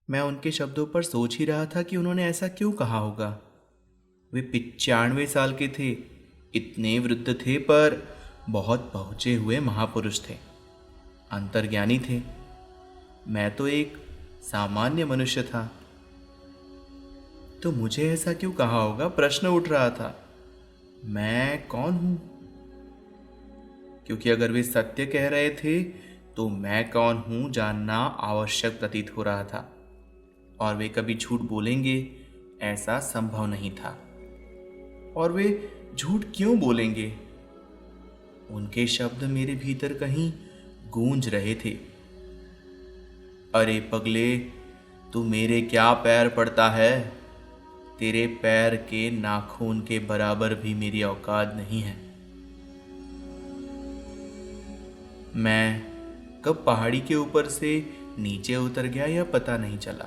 मैं उनके शब्दों पर सोच ही रहा था कि उन्होंने ऐसा क्यों कहा होगा। वे 95 साल के थे, इतने वृद्ध थे पर बहुत पहुंचे हुए महापुरुष थे, अंतर्ज्ञानी थे। मैं तो एक सामान्य मनुष्य था, तो मुझे ऐसा क्यों कहा होगा? प्रश्न उठ रहा था, मैं कौन हूं? क्योंकि अगर वे सत्य कह रहे थे तो मैं कौन हूं जानना आवश्यक प्रतीत हो रहा था, और वे कभी झूठ बोलेंगे ऐसा संभव नहीं था। और वे झूठ क्यों बोलेंगे? उनके शब्द मेरे भीतर कहीं गूंज रहे थे। अरे पगले, तू मेरे क्या पैर पड़ता है? तेरे पैर के नाखून के बराबर भी मेरी औकात नहीं है। मैं कब पहाड़ी के ऊपर से नीचे उतर गया यह पता नहीं चला।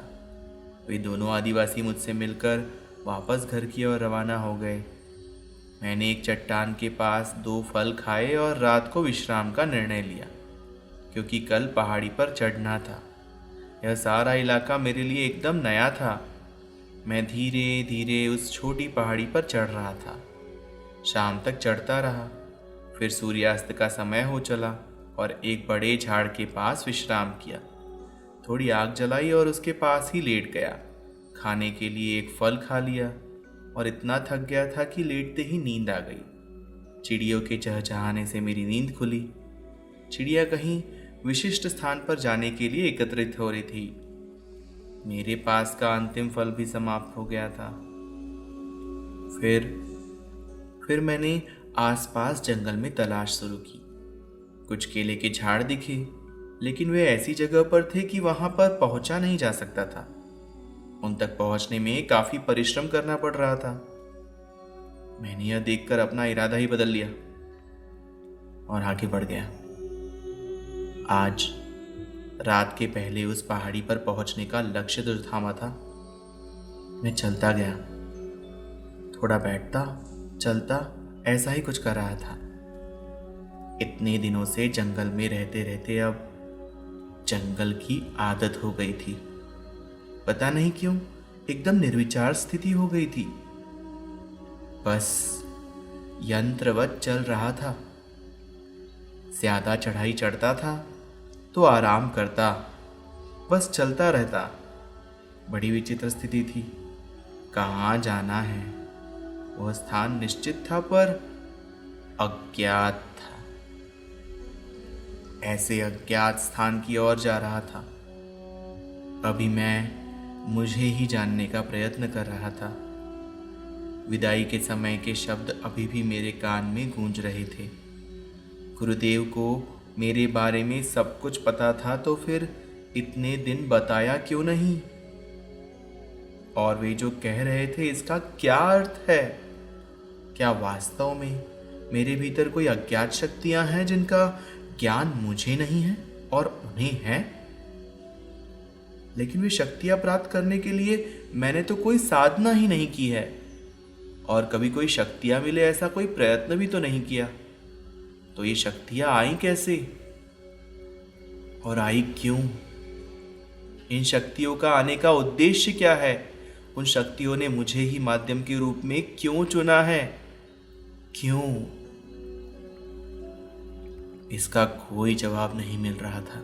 वे दोनों आदिवासी मुझसे मिलकर वापस घर की ओर रवाना हो गए। मैंने एक चट्टान के पास 2 फल खाए और रात को विश्राम का निर्णय लिया, क्योंकि कल पहाड़ी पर चढ़ना था। यह सारा इलाका मेरे लिए एकदम नया था। मैं धीरे धीरे उस छोटी पहाड़ी पर चढ़ रहा था। शाम तक चढ़ता रहा, फिर सूर्यास्त का समय हो चला और एक बड़े झाड़ के पास विश्राम किया। थोड़ी आग जलाई और उसके पास ही लेट गया। खाने के लिए एक फल खा लिया और इतना थक गया था कि लेटते ही नींद आ गई। चिड़ियों के चहचहाने से मेरी नींद खुली। चिड़िया कहीं विशिष्ट स्थान पर जाने के लिए एकत्रित हो रही थी। मेरे पास का अंतिम फल भी समाप्त हो गया था। फिर मैंने आसपास जंगल में तलाश शुरू की। कुछ केले के झाड़ दिखे, लेकिन वे ऐसी जगह पर थे कि वहां पर पहुंचा नहीं जा सकता था। उन तक पहुंचने में काफी परिश्रम करना पड़ रहा था। मैंने यह देखकर अपना इरादा ही बदल लिया और आगे बढ़ गया। आज रात के पहले उस पहाड़ी पर पहुंचने का लक्ष्य तो थामा था। मैं चलता गया, थोड़ा बैठता, चलता, ऐसा ही कुछ कर रहा था। इतने दिनों से जंगल में रहते रहते अब जंगल की आदत हो गई थी। पता नहीं क्यों एकदम निर्विचार स्थिति हो गई थी। बस यंत्रवत चल रहा था। ज्यादा चढ़ाई चढ़ता था तो आराम करता, बस चलता रहता। बड़ी विचित्र स्थिति थी। कहाँ जाना है? वह स्थान निश्चित था पर अज्ञात था। ऐसे अज्ञात स्थान की ओर जा रहा था। अभी मैं मुझे ही जानने का प्रयत्न कर रहा था। विदाई के समय के शब्द अभी भी मेरे कान में गूंज रहे थे। गुरुदेव को मेरे बारे में सब कुछ पता था, तो फिर इतने दिन बताया क्यों नहीं? और वे जो कह रहे थे इसका क्या अर्थ है? क्या वास्तव में मेरे भीतर कोई अज्ञात शक्तियां हैं जिनका ज्ञान मुझे नहीं है और उन्हें है? लेकिन वे शक्तियां प्राप्त करने के लिए मैंने तो कोई साधना ही नहीं की है, और कभी कोई शक्तियां मिले ऐसा कोई प्रयत्न भी तो नहीं किया। तो ये शक्तियां आई कैसे और आई क्यों? इन शक्तियों का आने का उद्देश्य क्या है? उन शक्तियों ने मुझे ही माध्यम के रूप में क्यों चुना है? क्यों? इसका कोई जवाब नहीं मिल रहा था।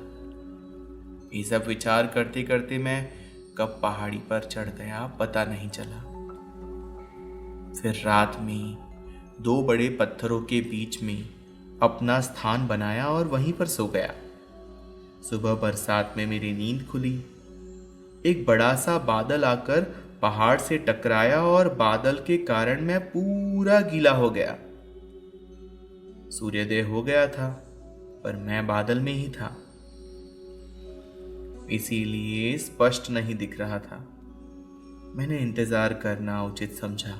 ये सब विचार करते करते मैं कब पहाड़ी पर चढ़ गया पता नहीं चला। फिर रात में 2 बड़े पत्थरों के बीच में अपना स्थान बनाया और वहीं पर सो गया। सुबह बरसात में मेरी नींद खुली। एक बड़ा सा बादल आकर पहाड़ से टकराया और बादल के कारण मैं पूरा गीला हो गया। सूर्योदय हो गया था, पर मैं बादल में ही था, इसीलिए स्पष्ट नहीं दिख रहा था। मैंने इंतजार करना उचित समझा,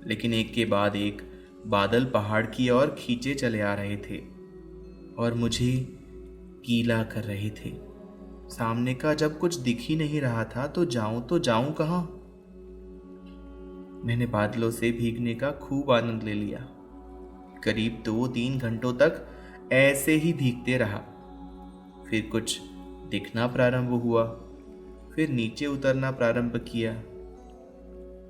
लेकिन एक के बाद एक बादल पहाड़ की ओर खींचे चले आ रहे थे और मुझे गीला कर रहे थे। सामने का जब कुछ दिख ही नहीं रहा था तो जाऊं कहां? मैंने बादलों से भीगने का खूब आनंद ले लिया। करीब 2-3 घंटों तक ऐसे ही भीगते रहा। फिर कुछ दिखना प्रारंभ हुआ। फिर नीचे उतरना प्रारंभ किया।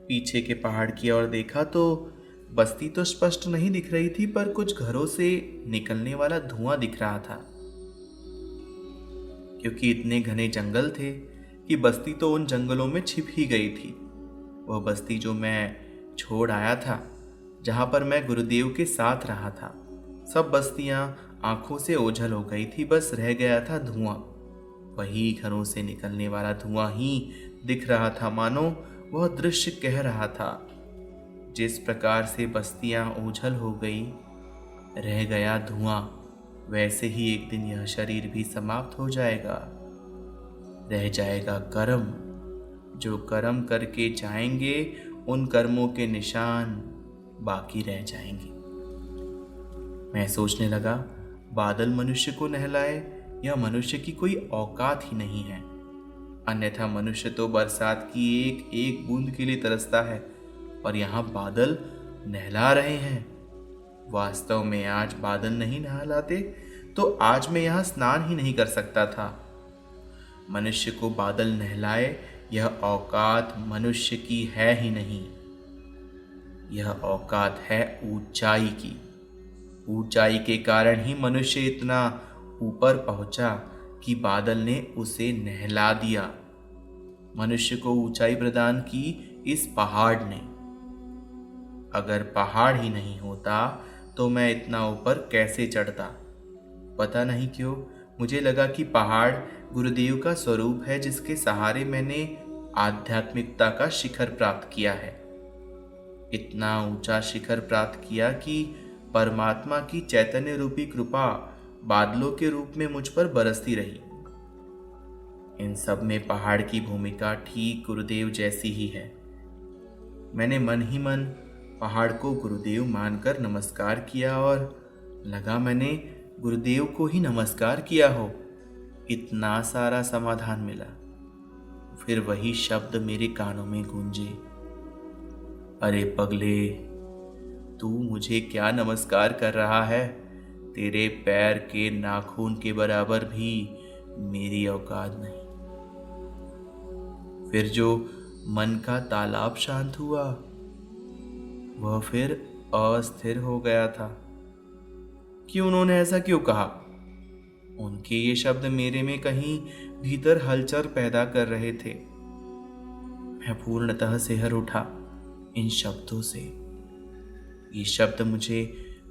पीछे के पहाड़ की ओर देखा तो बस्ती तो स्पष्ट नहीं दिख रही थी, पर कुछ घरों से निकलने वाला धुआं दिख रहा था। क्योंकि इतने घने जंगल थे कि बस्ती तो उन जंगलों में छिप ही गई थी। वह बस्ती जो मैं छोड़ आया था, जहां पर मैं गुरुदेव के साथ रहा था, सब बस्तियां आंखों से ओझल हो गई थी। बस रह गया था धुआं। वही घरों से निकलने वाला धुआं ही दिख रहा था, मानो वह दृश्य कह रहा था, जिस प्रकार से बस्तियां ओझल हो गई, रह गया धुआं, वैसे ही एक दिन यह शरीर भी समाप्त हो जाएगा। रह जाएगा कर्म। जो कर्म करके जाएंगे, उन कर्मों के निशान बाकी रह जाएंगे। मैं सोचने लगा, बादल मनुष्य को नहलाए, यह मनुष्य की कोई औकात ही नहीं है। अन्यथा मनुष्य तो बरसात की एक एक बूंद के लिए तरसता है, और यहाँ बादल नहला रहे हैं। वास्तव में आज बादल नहीं नहलाते तो आज मैं यहाँ स्नान ही नहीं कर सकता था। मनुष्य को बादल नहलाए, यह औकात मनुष्य की है ही नहीं। यह औकात है ऊंचाई की। ऊंचाई के कारण ही मनुष्य इतना ऊपर पहुंचा कि बादल ने उसे नहला दिया। मनुष्य को ऊंचाई प्रदान की इस पहाड़ ने। अगर पहाड़ ही नहीं होता तो मैं इतना ऊपर कैसे चढ़ता। पता नहीं क्यों मुझे लगा कि पहाड़ गुरुदेव का स्वरूप है, जिसके सहारे मैंने आध्यात्मिकता का शिखर प्राप्त किया है। इतना ऊंचा शिखर प्राप्त किया कि परमात्मा की चैतन्य रूपी कृपा बादलों के रूप में मुझ पर बरसती रही। इन सब में पहाड़ की भूमिका ठीक गुरुदेव जैसी ही है। मैंने मन ही मन पहाड़ को गुरुदेव मानकर नमस्कार किया, और लगा मैंने गुरुदेव को ही नमस्कार किया हो। इतना सारा समाधान मिला। फिर वही शब्द मेरे कानों में गूंजे, अरे पगले, तू मुझे क्या नमस्कार कर रहा है? तेरे पैर के नाखून के बराबर भी मेरी औकात नहीं। फिर जो मन का तालाब शांत हुआ, वह फिर अस्थिर हो गया था। कि उन्होंने ऐसा क्यों कहा? उनके ये शब्द मेरे में कहीं भीतर हलचल पैदा कर रहे थे। मैं पूर्णतः सिहर उठा इन शब्दों से। ये शब्द मुझे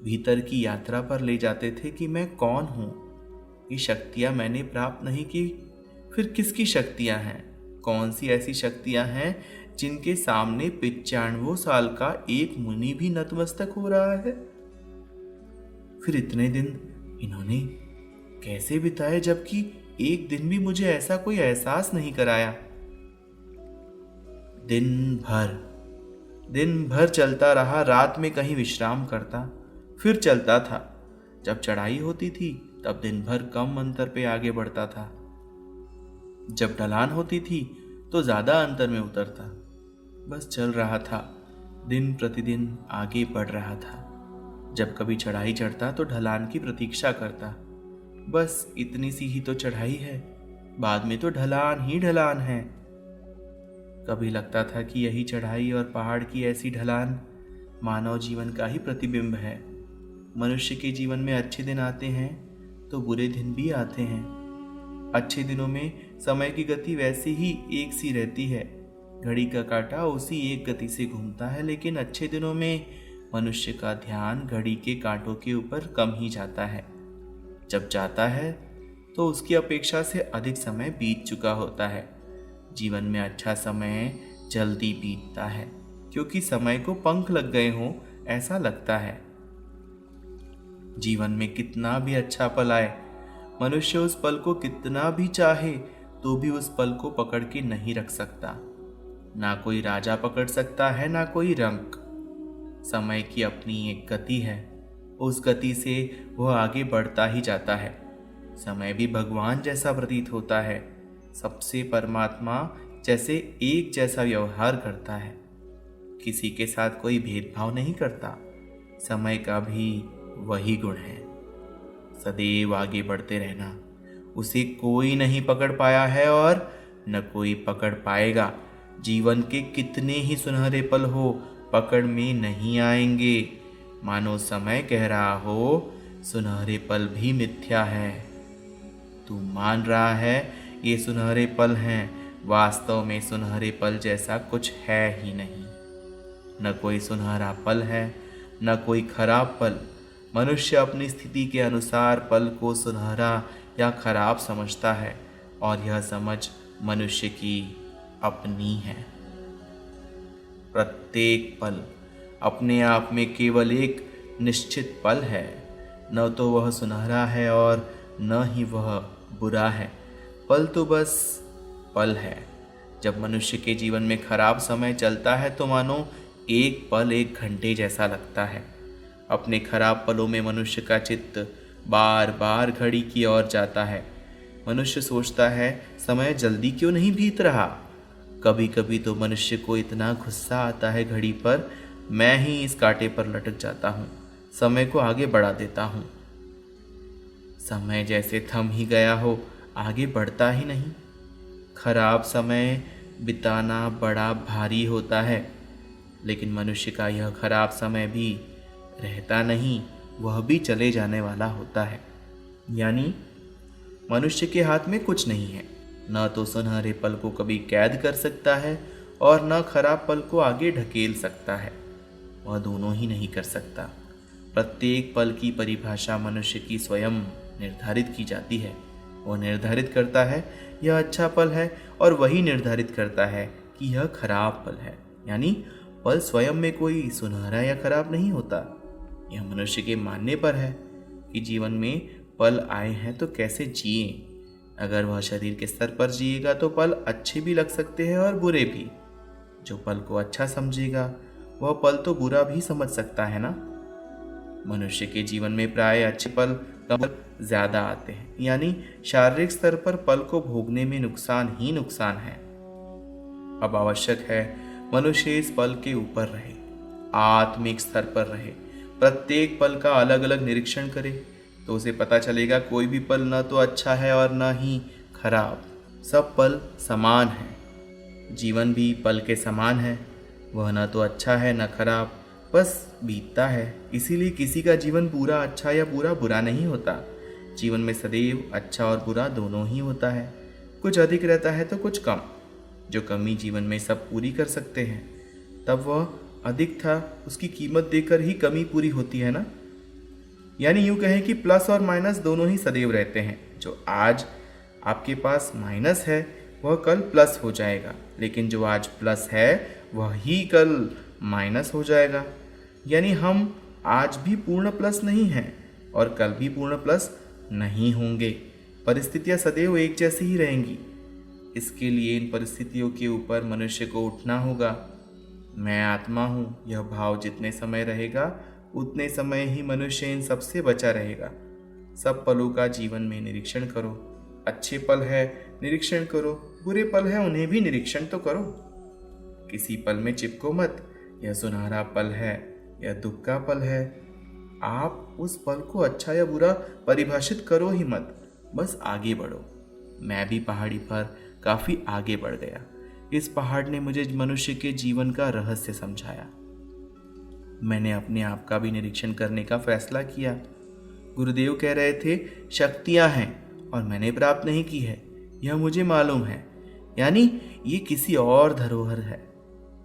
भीतर की यात्रा पर ले जाते थे कि मैं कौन हूं। ये शक्तियां मैंने प्राप्त नहीं की, फिर किसकी शक्तियां हैं? कौन सी ऐसी शक्तियां हैं जिनके सामने 95 साल का एक मुनि भी नतमस्तक हो रहा है? फिर इतने दिन इन्होंने कैसे बिताए, जबकि एक दिन भी मुझे ऐसा कोई एहसास नहीं कराया। दिन भर चलता रहा। रात में कहीं विश्राम करता, फिर चलता था। जब चढ़ाई होती थी तब दिन भर कम अंतर पे आगे बढ़ता था। जब ढलान होती थी तो ज्यादा अंतर में उतरता। बस चल रहा था, दिन प्रतिदिन आगे बढ़ रहा था। जब कभी चढ़ाई चढ़ता तो ढलान की प्रतीक्षा करता। बस इतनी सी ही तो चढ़ाई है, बाद में तो ढलान ही ढलान है। कभी लगता था कि यही चढ़ाई और पहाड़ की ऐसी ढलान मानव जीवन का ही प्रतिबिंब है। मनुष्य के जीवन में अच्छे दिन आते हैं तो बुरे दिन भी आते हैं। अच्छे दिनों में समय की गति वैसे ही एक सी रहती है, घड़ी का कांटा उसी एक गति से घूमता है। लेकिन अच्छे दिनों में मनुष्य का ध्यान घड़ी के कांटों के ऊपर कम ही जाता है। जब जाता है तो उसकी अपेक्षा से अधिक समय बीत चुका होता है। जीवन में अच्छा समय जल्दी बीतता है, क्योंकि समय को पंख लग गए हों ऐसा लगता है। जीवन में कितना भी अच्छा पल आए, मनुष्य उस पल को कितना भी चाहे तो भी उस पल को पकड़ के नहीं रख सकता। ना कोई राजा पकड़ सकता है, ना कोई रंक। समय की अपनी एक गति है, उस गति से वह आगे बढ़ता ही जाता है। समय भी भगवान जैसा प्रतीत होता है, सबसे परमात्मा जैसे एक जैसा व्यवहार करता है, किसी के साथ कोई भेदभाव नहीं करता। समय का भी वही गुण है, सदैव आगे बढ़ते रहना। उसे कोई नहीं पकड़ पाया है और न कोई पकड़ पाएगा। जीवन के कितने ही सुनहरे पल हो, पकड़ में नहीं आएंगे। मानो समय कह रहा हो, सुनहरे पल भी मिथ्या है। तू मान रहा है ये सुनहरे पल हैं, वास्तव में सुनहरे पल जैसा कुछ है ही नहीं। न कोई सुनहरा पल है, न कोई खराब पल। मनुष्य अपनी स्थिति के अनुसार पल को सुनहरा या खराब समझता है, और यह समझ मनुष्य की अपनी है। प्रत्येक पल अपने आप में केवल एक निश्चित पल है। न तो वह सुनहरा है और न ही वह बुरा है। पल तो बस पल है। जब मनुष्य के जीवन में खराब समय चलता है तो मानो एक पल 1 घंटे जैसा लगता है। अपने खराब पलों में मनुष्य का चित्त बार बार घड़ी की ओर जाता है। मनुष्य सोचता है, समय जल्दी क्यों नहीं बीत रहा। कभी कभी तो मनुष्य को इतना गुस्सा आता है घड़ी पर, मैं ही इस कांटे पर लटक जाता हूँ, समय को आगे बढ़ा देता हूँ। समय जैसे थम ही गया हो, आगे बढ़ता ही नहीं। खराब समय बिताना बड़ा भारी होता है, लेकिन मनुष्य का यह खराब समय भी रहता नहीं, वह भी चले जाने वाला होता है। यानी मनुष्य के हाथ में कुछ नहीं है। न तो सुनहरे पल को कभी कैद कर सकता है और न खराब पल को आगे ढकेल सकता है। वह दोनों ही नहीं कर सकता। प्रत्येक पल की परिभाषा मनुष्य की स्वयं निर्धारित की जाती है। वह निर्धारित करता है यह अच्छा पल है, और वही निर्धारित करता है कि यह खराब पल है। यानी पल स्वयं में कोई सुनहरा या खराब नहीं होता। यह मनुष्य के मानने पर है कि जीवन में पल आए हैं तो कैसे जिए। अगर वह शरीर के स्तर पर जिएगा तो पल अच्छे भी लग सकते हैं और बुरे भी। जो पल को अच्छा समझेगा वह पल तो बुरा भी समझ सकता है ना। मनुष्य के जीवन में प्राय अच्छे पल कम ज्यादा आते हैं। यानी शारीरिक स्तर पर पल को भोगने में नुकसान ही नुकसान है। अब आवश्यक है मनुष्य इस पल के ऊपर रहे, आत्मिक स्तर पर रहे, प्रत्येक पल का अलग अलग निरीक्षण करे, तो उसे पता चलेगा कोई भी पल न तो अच्छा है और न ही खराब। सब पल समान है। जीवन भी पल के समान है। वह न तो अच्छा है न खराब, बस बीतता है। इसीलिए किसी का जीवन पूरा अच्छा या पूरा बुरा नहीं होता। जीवन में सदैव अच्छा और बुरा दोनों ही होता है। कुछ अधिक रहता है तो कुछ कम। जो कमी जीवन में सब पूरी कर सकते हैं, तब वह अधिक था उसकी कीमत देकर ही कमी पूरी होती है ना। यानी यूं कहें कि प्लस और माइनस दोनों ही सदैव रहते हैं। जो आज आपके पास माइनस है वह कल प्लस हो जाएगा, लेकिन जो आज प्लस है वह ही कल माइनस हो जाएगा। यानी हम आज भी पूर्ण प्लस नहीं हैं और कल भी पूर्ण प्लस नहीं होंगे। परिस्थितियां सदैव एक जैसी ही रहेंगी। इसके लिए इन परिस्थितियों के ऊपर मनुष्य को उठना होगा। मैं आत्मा हूँ, यह भाव जितने समय रहेगा उतने समय ही मनुष्य इन सबसे बचा रहेगा। सब पलों का जीवन में निरीक्षण करो। अच्छे पल है निरीक्षण करो, बुरे पल है उन्हें भी निरीक्षण तो करो। किसी पल में चिपको मत, यह सुनहरा पल है, यह दुख का पल है। आप उस पल को अच्छा या बुरा परिभाषित करो ही मत, बस आगे बढ़ो। मैं भी पहाड़ी पर काफी आगे बढ़ गया। इस पहाड़ ने मुझे मनुष्य के जीवन का रहस्य समझाया। मैंने अपने आप का भी निरीक्षण करने का फैसला किया। गुरुदेव कह रहे थे शक्तियां हैं और मैंने प्राप्त नहीं की है, यह मुझे मालूम है। यानी ये किसी और धरोहर है,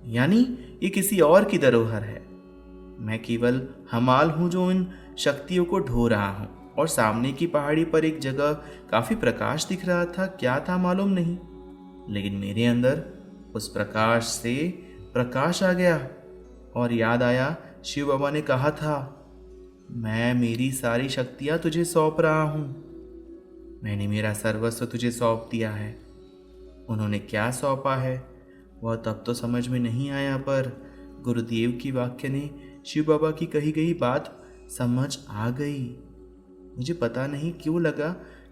यानी ये किसी और की धरोहर है। मैं केवल हमाल हूं जो इन शक्तियों को ढो रहा हूं। और सामने की पहाड़ी पर एक जगह काफी प्रकाश दिख रहा था, क्या था मालूम नहीं, लेकिन मेरे अंदर उस प्रकाश से प्रकाश आ गया और याद आया शिव बाबा ने कहा था, मैं मेरी सारी शक्तियां तुझे सौंप रहा हूं। मैंने मेरा सर्वस्व तुझे सौंप दिया है। उन्होंने क्या सौंपा है वह तब तो समझ में नहीं आया, पर गुरुदेव की वाक्य ने शिव बाबा की कही गई बात समझ आ गई। मुझे पता नहीं क्यों लगा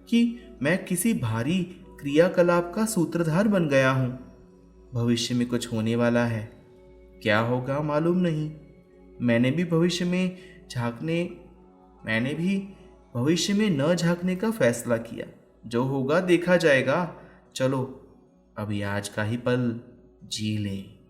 कि मैं किसी भारी क्रियाकलाप का सूत्रधार बन गया हूं। भविष्य में कुछ होने वाला है, क्या होगा मालूम नहीं। मैंने भी भविष्य में न झांकने का फैसला किया। जो होगा देखा जाएगा। चलो अभी आज का ही पल जी लें।